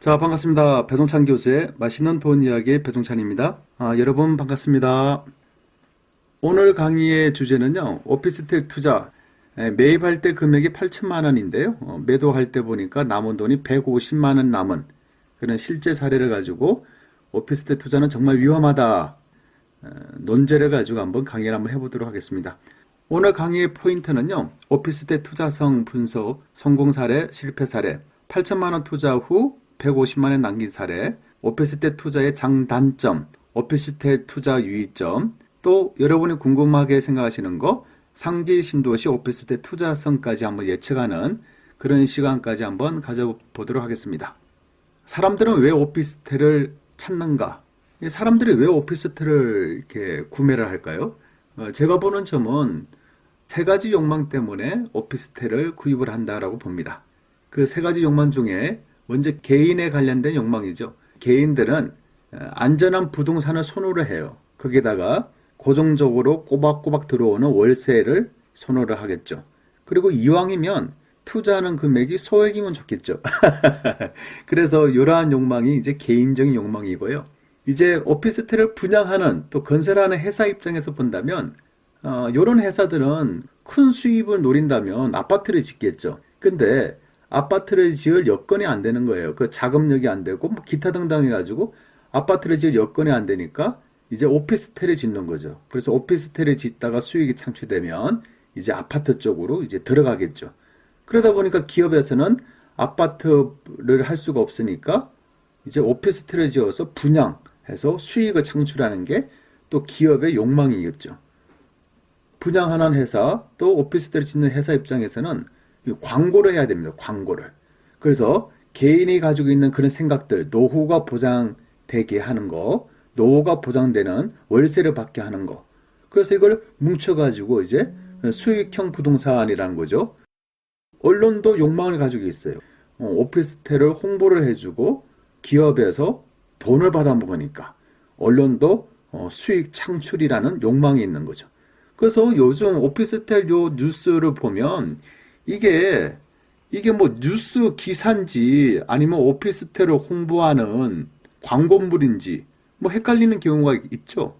자, 반갑습니다. 배동찬 교수의 맛있는 돈 이야기 배동찬입니다. 여러분 반갑습니다. 오늘 강의의 주제는요, 오피스텔 투자. 매입할 때 금액이 8천만 원인데요. 매도할 때 보니까 남은 돈이 150만 원 남은 그런 실제 사례를 가지고 오피스텔 투자는 정말 위험하다. 논제를 가지고 한번 강의를 한번 해보도록 하겠습니다. 오늘 강의의 포인트는요, 오피스텔 투자성 분석, 성공 사례, 실패 사례, 8천만 원 투자 후 150만 원 남긴 사례, 오피스텔 투자의 장단점, 오피스텔 투자 유의점, 또 여러분이 궁금하게 생각하시는 거, 상기 신도시 오피스텔 투자성까지 한번 예측하는 그런 시간까지 한번 가져보도록 하겠습니다. 사람들은 왜 오피스텔을 찾는가? 사람들이 왜 오피스텔을 이렇게 구매를 할까요? 제가 보는 점은 세 가지 욕망 때문에 오피스텔을 구입을 한다라고 봅니다. 그 세 가지 욕망 중에 먼저 개인에 관련된 욕망이죠. 개인들은 안전한 부동산을 선호를 해요. 거기다가 고정적으로 꼬박꼬박 들어오는 월세를 선호를 하겠죠. 그리고 이왕이면 투자하는 금액이 소액이면 좋겠죠. 그래서 이러한 욕망이 이제 개인적인 욕망이고요. 이제 오피스텔을 분양하는 또 건설하는 회사 입장에서 본다면 이런 회사들은 큰 수입을 노린다면 아파트를 짓겠죠. 근데 아파트를 지을 여건이 안 되는 거예요. 그 자금력이 안 되고 뭐 기타 등등 해가지고 아파트를 지을 여건이 안 되니까 이제 오피스텔을 짓는 거죠. 그래서 오피스텔을 짓다가 수익이 창출되면 이제 아파트 쪽으로 이제 들어가겠죠. 그러다 보니까 기업에서는 아파트를 할 수가 없으니까 이제 오피스텔을 지어서 분양해서 수익을 창출하는 게 또 기업의 욕망이겠죠. 분양하는 회사 또 오피스텔을 짓는 회사 입장에서는 광고를 해야 됩니다. 광고를. 그래서 개인이 가지고 있는 그런 생각들, 노후가 보장되게 하는 거, 노후가 보장되는 월세를 받게 하는 거. 그래서 이걸 뭉쳐가지고 이제 수익형 부동산이라는 거죠. 언론도 욕망을 가지고 있어요. 오피스텔을 홍보를 해주고 기업에서 돈을 받아먹으니까 언론도 수익 창출이라는 욕망이 있는 거죠. 그래서 요즘 오피스텔 요 뉴스를 보면 이게 뭐 뉴스 기사인지 아니면 오피스텔을 홍보하는 광고물인지 뭐 헷갈리는 경우가 있죠.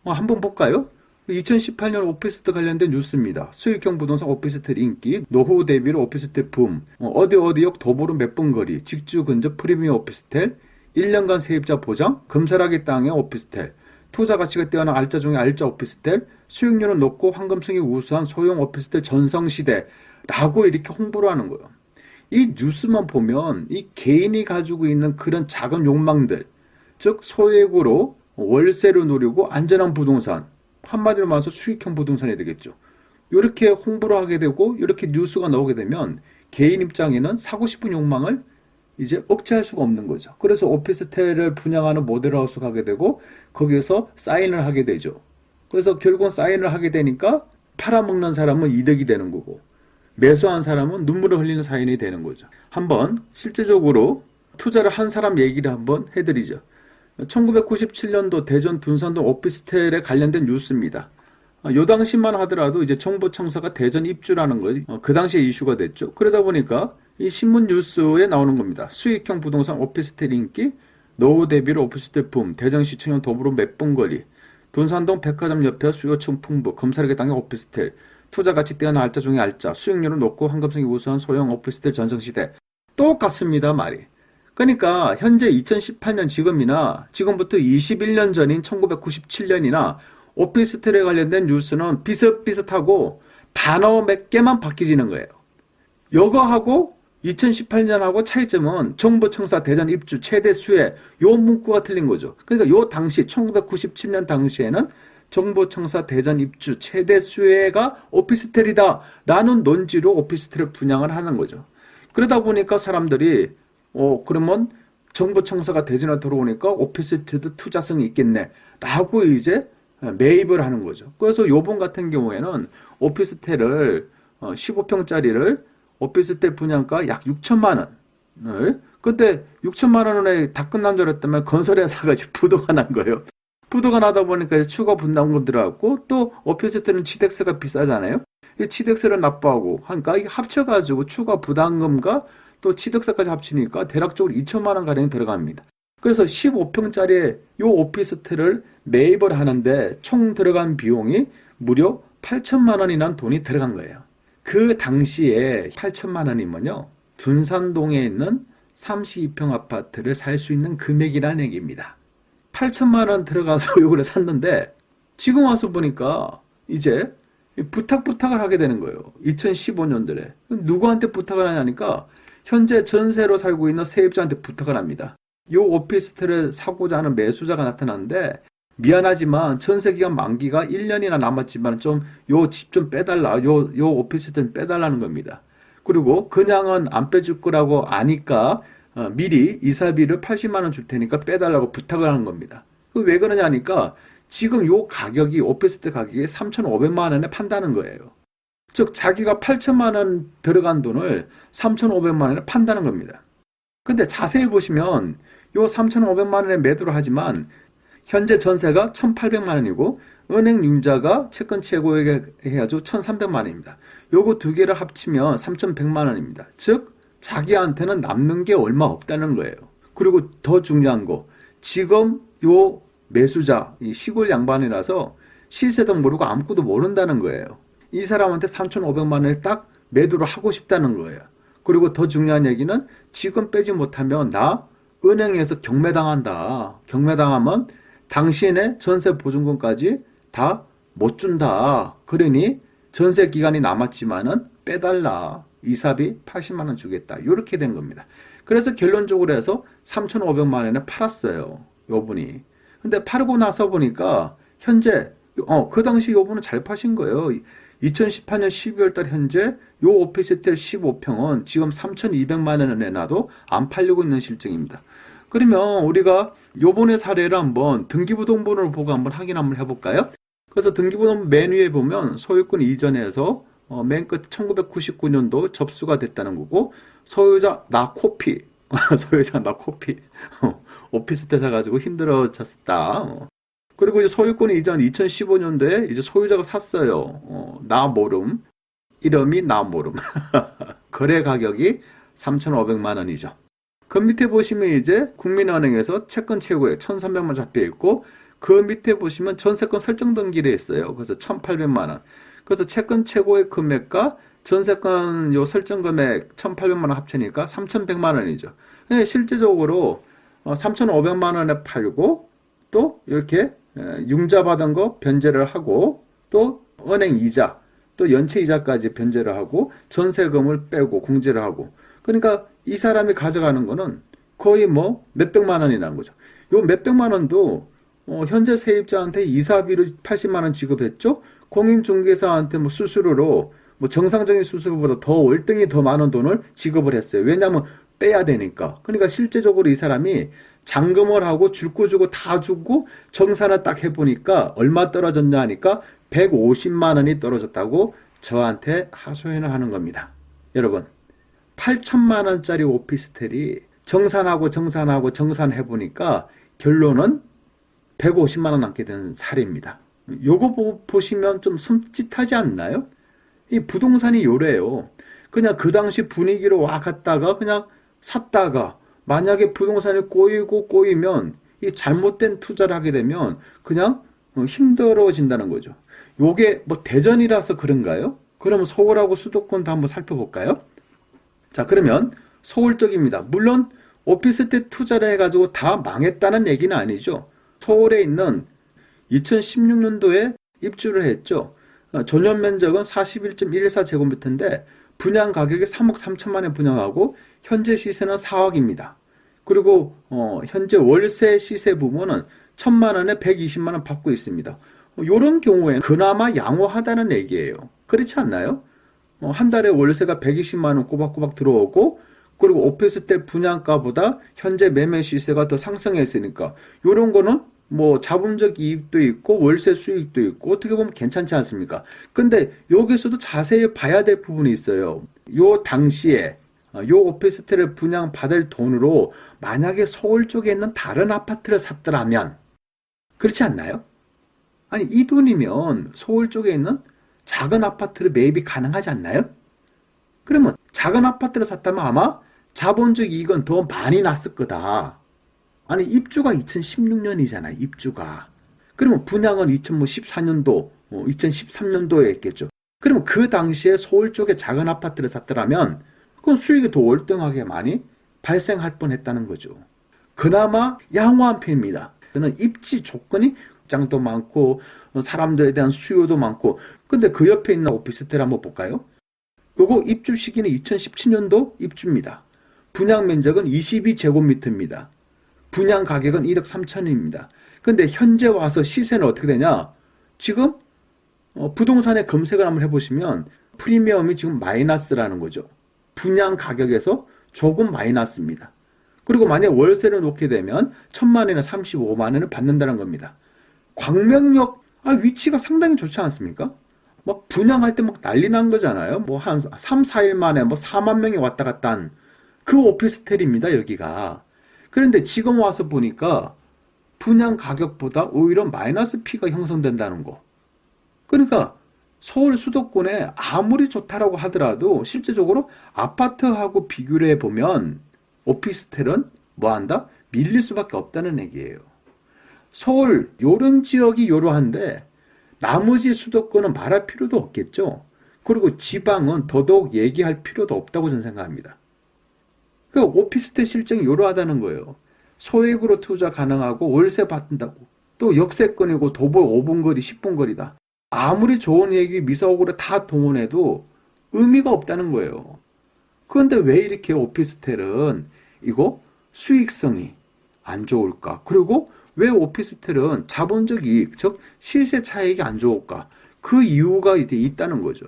한번 볼까요? 2018년 오피스텔 관련된 뉴스입니다. 수익형 부동산 오피스텔 인기, 노후 대비로 오피스텔 붐, 어디역 도보로 몇 분 거리, 직주 근접 프리미엄 오피스텔, 1년간 세입자 보장, 금사라기 땅의 오피스텔, 투자 가치가 뛰어난 알짜 중에 알짜 오피스텔, 수익률은 높고 황금성이 우수한 소형 오피스텔 전성시대라고 이렇게 홍보를 하는 거예요. 이 뉴스만 보면 이 개인이 가지고 있는 그런 작은 욕망들, 즉 소액으로 월세를 누리고 안전한 부동산, 한마디로 말해서 수익형 부동산이 되겠죠. 이렇게 홍보를 하게 되고 이렇게 뉴스가 나오게 되면 개인 입장에는 사고 싶은 욕망을 이제 억제할 수가 없는 거죠. 그래서 오피스텔을 분양하는 모델하우스 가게 되고 거기에서 사인을 하게 되죠. 그래서 결국은 사인을 하게 되니까 팔아먹는 사람은 이득이 되는 거고 매수한 사람은 눈물을 흘리는 사인이 되는 거죠. 한번 실제적으로 투자를 한 사람 얘기를 한번 해드리죠. 1997년도 대전 둔산동 오피스텔에 관련된 뉴스입니다. 요 당시만 하더라도 이제 정부 청사가 대전 입주라는 거, 그 당시에 이슈가 됐죠. 그러다 보니까 이 신문 뉴스에 나오는 겁니다. 수익형 부동산 오피스텔 인기, 노후 대비로 오피스텔 붐, 대전시청형 도보로 몇 분 거리, 둔산동 백화점 옆에 수요층 풍부, 금사르게 땅의 오피스텔, 투자 가치 뛰어난 알짜 중에 알짜, 수익률은 높고 황금성이 우수한 소형 오피스텔 전성시대. 똑같습니다, 말이. 그러니까 현재 2018년 지금이나 지금부터 21년 전인 1997년이나 오피스텔에 관련된 뉴스는 비슷비슷하고 단어 몇 개만 바뀌지는 거예요. 이거하고 2018년하고 차이점은 정부 청사 대전 입주 최대 수혜 요 문구가 틀린 거죠. 그러니까 요 당시 1997년 당시에는 정부 청사 대전 입주 최대 수혜가 오피스텔이다 라는 논지로 오피스텔을 분양을 하는 거죠. 그러다 보니까 사람들이 그러면 정부 청사가 대전에 들어오니까 오피스텔도 투자성이 있겠네 라고 이제 매입을 하는 거죠. 그래서 요번 같은 경우에는 오피스텔을 15평짜리를 오피스텔 분양가 약 6천만 원을 그때 6천만 원에 다 끝난 줄 알았다면 건설회사가 부도가 난 거예요. 부도가 나다 보니까 추가 분담금 들어갔고 또 오피스텔은 취득세가 비싸잖아요. 이 취득세를 납부하고 하니까 이게 합쳐가지고 추가 부담금과 또 취득세까지 합치니까 대략적으로 2천만 원 가량이 들어갑니다. 그래서 15평짜리 요 오피스텔을 매입을 하는데 총 들어간 비용이 무려 8천만 원이 난 돈이 들어간 거예요. 그 당시에 8천만 원이면요, 둔산동에 있는 32평 아파트를 살 수 있는 금액이라는 얘기입니다. 8천만 원 들어가서 요거를 샀는데 지금 와서 보니까 이제 부탁을 하게 되는 거예요. 2015년도에. 누구한테 부탁을 하냐니까 현재 전세로 살고 있는 세입자한테 부탁을 합니다. 요 오피스텔을 사고자 하는 매수자가 나타났는데 미안하지만 전세기간 만기가 1년이나 남았지만 좀 요 집 좀 빼달라. 요 오피스텔 빼달라는 겁니다. 그리고 그냥은 안 빼줄 거라고 아니까 미리 이사비를 80만 원 줄 테니까 빼달라고 부탁을 하는 겁니다. 왜 그러냐니까 지금 요 가격이 오피스텔 가격이 3,500만 원에 판다는 거예요. 즉 자기가 8천만 원 들어간 돈을 3,500만 원에 판다는 겁니다. 근데 자세히 보시면 요 3,500만 원에 매도를 하지만 현재 전세가 1,800만 원이고 은행 융자가 채권 최고액에 해가지고 1,300만 원입니다. 요거 두 개를 합치면 3,100만 원입니다. 즉 자기한테는 남는 게 얼마 없다는 거예요. 그리고 더 중요한 거, 지금 요 매수자, 이 시골 양반이라서 시세도 모르고 아무것도 모른다는 거예요. 이 사람한테 3,500만 원을 딱 매도를 하고 싶다는 거예요. 그리고 더 중요한 얘기는 지금 빼지 못하면 나 은행에서 경매당한다. 경매당하면 당신의 전세 보증금까지 다 못 준다. 그러니 전세 기간이 남았지만은 빼달라. 이사비 80만 원 주겠다. 이렇게 된 겁니다. 그래서 결론적으로 해서 3,500만 원에 팔았어요. 요분이. 근데 팔고 나서 보니까 현재 그 당시 요분은 잘 파신 거예요. 2018년 12월 달 현재 요 오피스텔 15평은 지금 3,200만 원에 내놔도 안 팔리고 있는 실정입니다. 그러면 우리가 요번의 사례를 한번 등기부등본을 보고 한번 확인 한번 해볼까요? 그래서 등기부등본 맨 위에 보면 소유권 이전에서 맨 끝 1999년도 접수가 됐다는 거고 소유자 나 코피 소유자 나 코피 오피스텔 사가지고 힘들어졌다. 그리고 이제 소유권 이전 2015년도에 이제 소유자가 샀어요. 나 모름. 이름이 나 모름. 거래 가격이 3,500만 원이죠. 그 밑에 보시면 이제 국민은행에서 채권 최고액 1,300만 원 잡혀 있고 그 밑에 보시면 전세권 설정 등기를 했어요. 그래서 1,800만 원. 그래서 채권 최고액 금액과 전세권 요 설정 금액 1,800만 원 합치니까 3,100만 원이죠. 실제적으로 3,500만 원에 팔고 또 이렇게 융자 받은 거 변제를 하고 또 은행 이자 또 연체 이자까지 변제를 하고 전세금을 빼고 공제를 하고 그러니까 이 사람이 가져가는 거는 거의 뭐 몇백만 원이 나는 거죠. 요 몇백만 원도 현재 세입자한테 이사비로 80만 원 지급했죠. 공인중개사한테 뭐 수수료로 뭐 정상적인 수수료보다 더 월등히 더 많은 돈을 지급을 했어요. 왜냐하면 빼야 되니까. 그러니까 실제적으로 이 사람이 잔금을 하고 줄 거 주고 다 주고 정산을 딱 해보니까 얼마 떨어졌냐 하니까 150만 원이 떨어졌다고 저한테 하소연을 하는 겁니다. 여러분 8천만 원짜리 오피스텔이 정산해보니까 결론은 150만 원 남게 되는 사례입니다. 요거 보시면 좀 섬찟하지 않나요? 이 부동산이 요래요. 그냥 그 당시 분위기로 와 갔다가 그냥 샀다가 만약에 부동산이 꼬이면 이 잘못된 투자를 하게 되면 그냥 힘들어진다는 거죠. 요게 뭐 대전이라서 그런가요? 그러면 서울하고 수도권도 한번 살펴볼까요? 자, 그러면 서울 쪽입니다. 물론 오피스텔 투자를 해가지고 다 망했다는 얘기는 아니죠. 서울에 있는 2016년도에 입주를 했죠. 전용 면적은 41.114제곱미터인데 분양 가격이 3억 3천만 원에 분양하고 현재 시세는 4억입니다. 그리고 현재 월세 시세 부분은 1,000만 원에 120만 원 받고 있습니다. 이런 경우에 그나마 양호하다는 얘기예요. 그렇지 않나요? 한 달에 월세가 120만 원 꼬박꼬박 들어오고 그리고 오피스텔 분양가보다 현재 매매 시세가 더 상승했으니까 이런 거는 뭐 자본적 이익도 있고 월세 수익도 있고 어떻게 보면 괜찮지 않습니까? 근데 여기서도 자세히 봐야 될 부분이 있어요. 요 당시에 요 오피스텔을 분양받을 돈으로 만약에 서울 쪽에 있는 다른 아파트를 샀더라면 그렇지 않나요? 아니 이 돈이면 서울 쪽에 있는 작은 아파트를 매입이 가능하지 않나요? 그러면 작은 아파트를 샀다면 아마 자본적 이익은 더 많이 났을 거다. 아니, 입주가 2016년이잖아요, 입주가. 그러면 분양은 2014년도, 2013년도에 했겠죠. 그러면 그 당시에 서울 쪽에 작은 아파트를 샀더라면, 그건 수익이 더 월등하게 많이 발생할 뻔 했다는 거죠. 그나마 양호한 편입니다. 저는 입지 조건이 장도 많고, 사람들에 대한 수요도 많고, 근데 그 옆에 있는 오피스텔 한번 볼까요? 요거 입주 시기는 2017년도 입주입니다. 분양 면적은 22제곱미터입니다. 분양 가격은 1억 3천입니다. 근데 현재 와서 시세는 어떻게 되냐? 지금 부동산에 검색을 한번 해보시면 프리미엄이 지금 마이너스라는 거죠. 분양 가격에서 조금 마이너스입니다. 그리고 만약 월세를 놓게 되면 1,000만 원이나 35만 원을 받는다는 겁니다. 광명역 위치가 상당히 좋지 않습니까? 막 분양할 때 막 난리 난 거잖아요. 뭐 한 3, 4일 만에 뭐 4만 명이 왔다 갔다 한 그 오피스텔입니다, 여기가. 그런데 지금 와서 보니까 분양 가격보다 오히려 마이너스 P가 형성된다는 거. 그러니까 서울 수도권에 아무리 좋다라고 하더라도 실제적으로 아파트하고 비교를 해보면 오피스텔은 뭐한다? 밀릴 수밖에 없다는 얘기예요. 서울 요런 지역이 요러한데 나머지 수도권은 말할 필요도 없겠죠. 그리고 지방은 더더욱 얘기할 필요도 없다고 저는 생각합니다. 그 오피스텔 실정이 요러하다는 거예요. 소액으로 투자 가능하고 월세 받는다고. 또 역세권이고 도보 5분 거리, 10분 거리다. 아무리 좋은 얘기 미사옥으로 다 동원해도 의미가 없다는 거예요. 그런데 왜 이렇게 오피스텔은 이거 수익성이 안 좋을까? 그리고 왜 오피스텔은 자본적 이익, 즉 시세 차익이 안 좋을까? 그 이유가 있다는 거죠.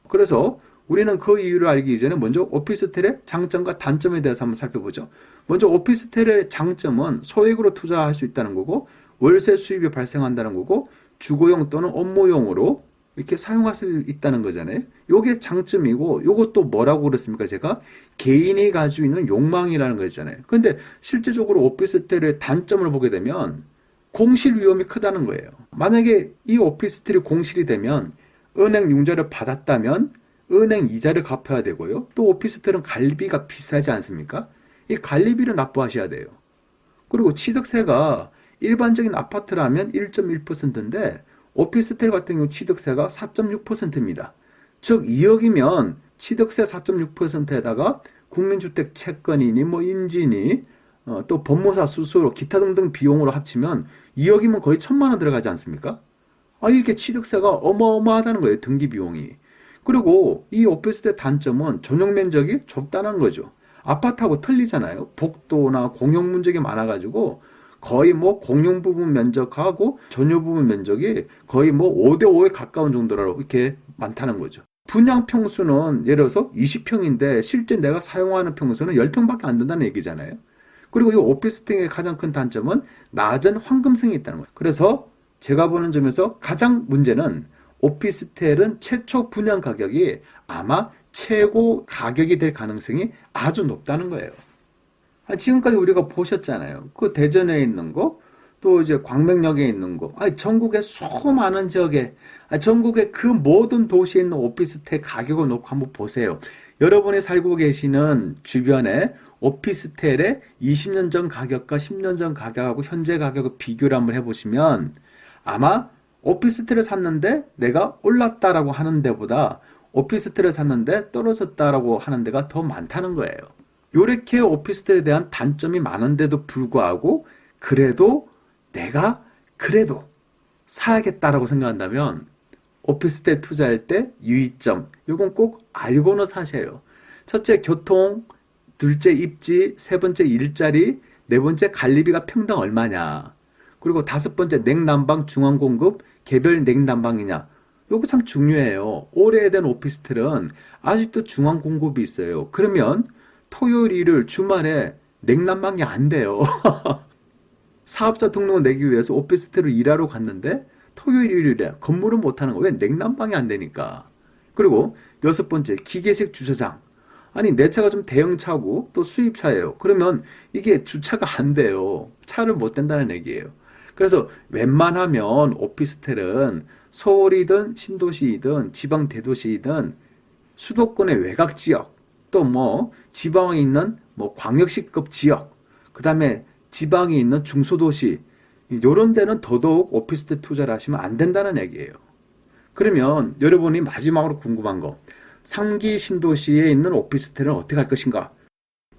그래서 우리는 그 이유를 알기 이전에 먼저 오피스텔의 장점과 단점에 대해서 한번 살펴보죠. 먼저 오피스텔의 장점은 소액으로 투자할 수 있다는 거고 월세 수입이 발생한다는 거고 주거용 또는 업무용으로 이렇게 사용할 수 있다는 거잖아요. 요게 장점이고 요것도 뭐라고 그랬습니까? 제가 개인이 가지고 있는 욕망이라는 거였잖아요. 근데 실제적으로 오피스텔의 단점을 보게 되면 공실 위험이 크다는 거예요. 만약에 이 오피스텔이 공실이 되면 은행 융자를 받았다면 은행 이자를 갚아야 되고요. 또 오피스텔은 관리비가 비싸지 않습니까? 이 관리비를 납부하셔야 돼요. 그리고 취득세가 일반적인 아파트라면 1.1%인데 오피스텔 같은 경우 취득세가 4.6%입니다. 즉 2억이면 취득세 4.6%에다가 국민주택 채권이니 뭐 인지니 또 법무사 수수료 기타 등등 비용으로 합치면 2억이면 거의 1,000만 원 들어가지 않습니까? 이렇게 취득세가 어마어마하다는 거예요. 등기 비용이. 그리고 이 오피스텔 단점은 전용 면적이 좁다는 거죠. 아파트하고 틀리잖아요. 복도나 공용 면적이 많아가지고 거의 뭐 공용 부분 면적하고 전용 부분 면적이 거의 뭐 5대5에 가까운 정도로 이렇게 많다는 거죠. 분양 평수는 예를 들어서 20평인데 실제 내가 사용하는 평수는 10평밖에 안 된다는 얘기잖아요. 그리고 이 오피스텔의 가장 큰 단점은 낮은 황금성이 있다는 거예요. 그래서 제가 보는 점에서 가장 문제는 오피스텔은 최초 분양 가격이 아마 최고 가격이 될 가능성이 아주 높다는 거예요. 지금까지 우리가 보셨잖아요. 그 대전에 있는 거, 또 이제 광명역에 있는 거, 전국의 수많은 지역에, 전국의 그 모든 도시에 있는 오피스텔 가격을 놓고 한번 보세요. 여러분이 살고 계시는 주변에 오피스텔의 20년 전 가격과 10년 전 가격하고 현재 가격을 비교를 한번 해보시면 아마 오피스텔을 샀는데 내가 올랐다라고 하는 데보다 오피스텔을 샀는데 떨어졌다라고 하는 데가 더 많다는 거예요. 요렇게 오피스텔에 대한 단점이 많은데도 불구하고 그래도 내가 그래도 사야겠다라고 생각한다면 오피스텔 투자할 때 유의점 요건 꼭 알고는 사셔요. 첫째 교통, 둘째 입지, 세 번째 일자리, 네 번째 관리비가 평당 얼마냐. 그리고 다섯 번째 냉난방 중앙공급 개별 냉난방이냐. 요거 참 중요해요. 오래된 오피스텔은 아직도 중앙공급이 있어요. 그러면 토요일, 일요일, 주말에 냉난방이 안 돼요. 사업자 등록을 내기 위해서 오피스텔을 일하러 갔는데 토요일, 일요일에 건물을 못하는 거. 왜? 냉난방이 안 되니까. 그리고 여섯 번째 기계식 주차장. 아니 내 차가 좀 대형차고 또 수입차예요. 그러면 이게 주차가 안 돼요. 차를 못 댄다는 얘기예요. 그래서 웬만하면 오피스텔은 서울이든 신도시이든 지방 대도시이든 수도권의 외곽지역 또 뭐 지방에 있는 뭐 광역시급 지역, 그 다음에 지방에 있는 중소도시, 이런 데는 더더욱 오피스텔 투자를 하시면 안 된다는 얘기예요. 그러면 여러분이 마지막으로 궁금한 거, 상기 신도시에 있는 오피스텔은 어떻게 할 것인가?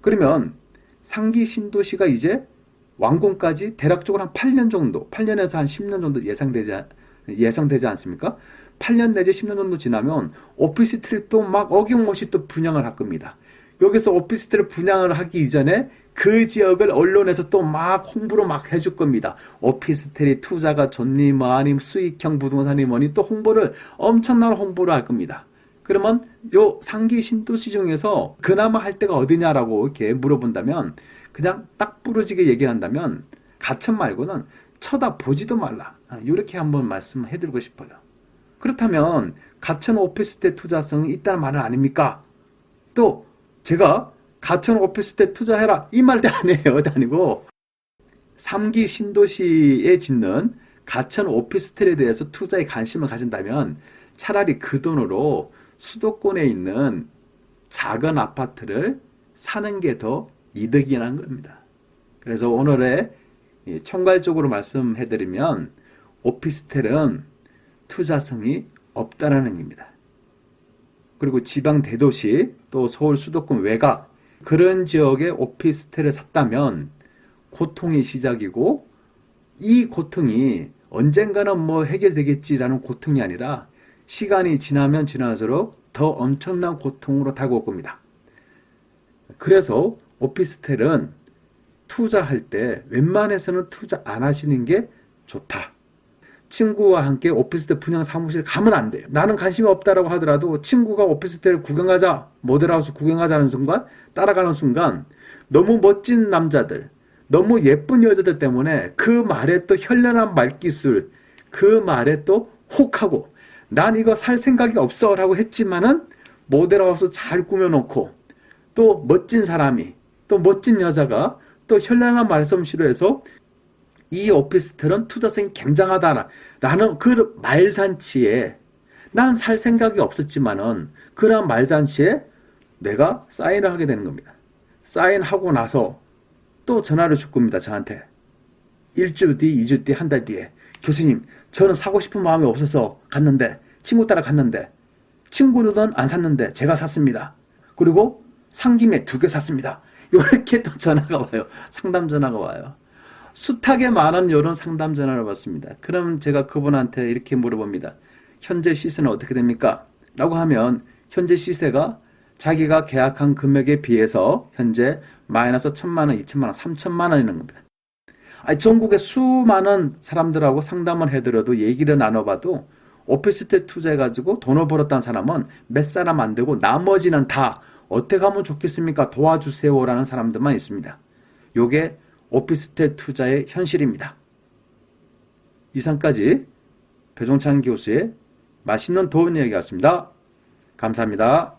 그러면 상기 신도시가 이제 완공까지 대략적으로 한 8년 정도, 8년에서 한 10년 정도 예상되지 않습니까? 8년 내지 10년 정도 지나면 오피스텔을 또 막 어김없이 또 분양을 할 겁니다. 여기서 오피스텔을 분양을 하기 이전에 그 지역을 언론에서 또 막 홍보를 막 해줄 겁니다. 오피스텔이 투자가 좋니 뭐니 수익형 부동산이 뭐니 또 엄청난 홍보를 할 겁니다. 그러면 요 상기 신도시 중에서 그나마 할 데가 어디냐라고 이렇게 물어본다면 그냥 딱 부러지게 얘기한다면 가천 말고는 쳐다보지도 말라. 이렇게 한번 말씀해드리고 싶어요. 그렇다면 가천 오피스텔 투자성이 있다는 말은 아닙니까? 또 제가 가천 오피스텔 투자해라 이 말도 아니에요. 아니고 3기 신도시에 짓는 가천 오피스텔에 대해서 투자에 관심을 가진다면 차라리 그 돈으로 수도권에 있는 작은 아파트를 사는 게 더 이득이라는 겁니다. 그래서 오늘의 총괄적으로 말씀해드리면 오피스텔은 투자성이 없다는 얘기입니다. 그리고 지방 대도시 또 서울 수도권 외곽 그런 지역에 오피스텔을 샀다면 고통이 시작이고 이 고통이 언젠가는 뭐 해결되겠지라는 고통이 아니라 시간이 지나면 지날수록 더 엄청난 고통으로 다가올 겁니다. 그래서 오피스텔은 투자할 때 웬만해서는 투자 안 하시는 게 좋다. 친구와 함께 오피스텔 분양 사무실 가면 안 돼요. 나는 관심이 없다라고 하더라도 친구가 오피스텔 구경하자, 모델하우스 구경하자는 순간, 따라가는 순간 너무 멋진 남자들, 너무 예쁜 여자들 때문에 그 말에 또 현란한 말기술, 그 말에 또 혹하고 난 이거 살 생각이 없어 라고 했지만은 모델하우스 잘 꾸며놓고 또 멋진 사람이 또 멋진 여자가 또 현란한 말솜씨로 해서 이 오피스텔은 투자성이 굉장하다라는 그 말잔치에 난 살 생각이 없었지만은 그런 말잔치에 내가 사인을 하게 되는 겁니다. 사인하고 나서 또 전화를 줄 겁니다. 저한테 1주 뒤, 2주 뒤, 한 달 뒤에 교수님 저는 사고 싶은 마음이 없어서 갔는데 친구 따라 갔는데 친구는 안 샀는데 제가 샀습니다. 그리고 산 김에 2개 샀습니다. 이렇게 또 전화가 와요. 상담 전화가 와요. 숱하게 많은 이런 상담 전화를 받습니다. 그럼 제가 그분한테 이렇게 물어봅니다. 현재 시세는 어떻게 됩니까? 라고 하면 현재 시세가 자기가 계약한 금액에 비해서 현재 마이너스 1,000만 원, 2,000만 원, 3,000만 원이라는 겁니다. 전국의 수많은 사람들하고 상담을 해드려도 얘기를 나눠봐도 오피스텔 투자해가지고 돈을 벌었다는 사람은 몇 사람 안 되고 나머지는 다 어떻게 하면 좋겠습니까? 도와주세요라는 사람들만 있습니다. 요게 오피스텔 투자의 현실입니다. 이상까지 배종찬 교수의 맛있는 도움 이야기였습니다. 감사합니다.